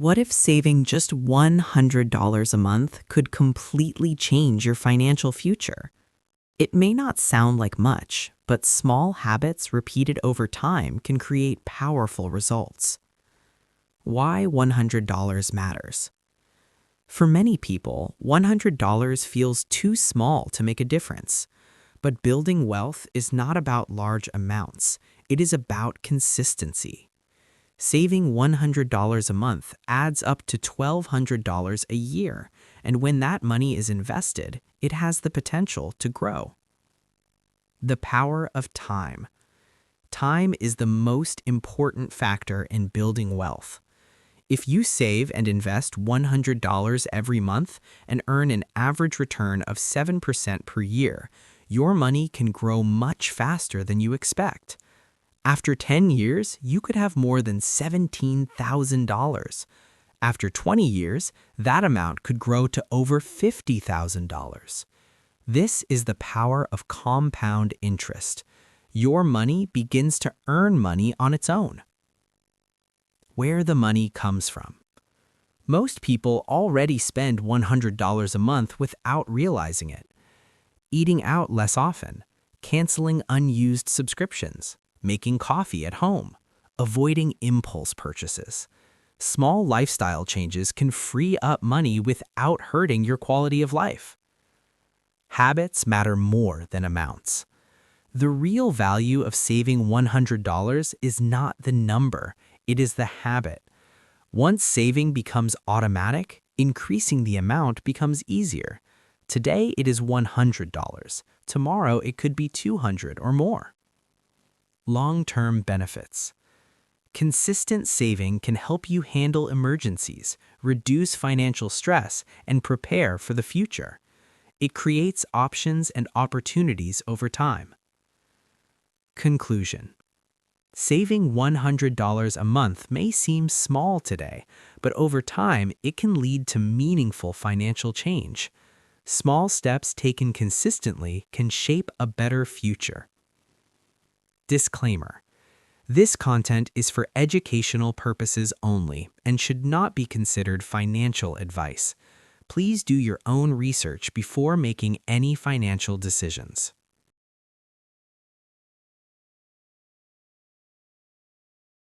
What if saving just $100 a month could completely change your financial future? It may not sound like much, but small habits repeated over time can create powerful results. Why $100 matters. For many people, $100 feels too small to make a difference. But building wealth is not about large amounts. It is about consistency. Saving $100 a month adds up to $1,200 a year, and when that money is invested, it has the potential to grow. The power of time. Time is the most important factor in building wealth. If you save and invest $100 every month and earn an average return of 7% per year, your money can grow much faster than you expect. After 10 years, you could have more than $17,000. After 20 years, that amount could grow to over $50,000. This is the power of compound interest. Your money begins to earn money on its own. Where the money comes from. Most people already spend $100 a month without realizing it. Eating out less often, canceling unused subscriptions, making coffee at home, avoiding impulse purchases. Small lifestyle changes can free up money without hurting your quality of life. Habits matter more than amounts. The real value of saving $100 is not the number, it is the habit. Once saving becomes automatic, increasing the amount becomes easier. Today it is $100. Tomorrow it could be $200 or more. Long-term benefits. Consistent saving can help you handle emergencies, reduce financial stress, and prepare for the future. It creates options and opportunities over time. Conclusion. Saving $100 a month may seem small today, but over time it can lead to meaningful financial change. Small steps taken consistently can shape a better future. Disclaimer. This content is for educational purposes only and should not be considered financial advice. Please do your own research before making any financial decisions.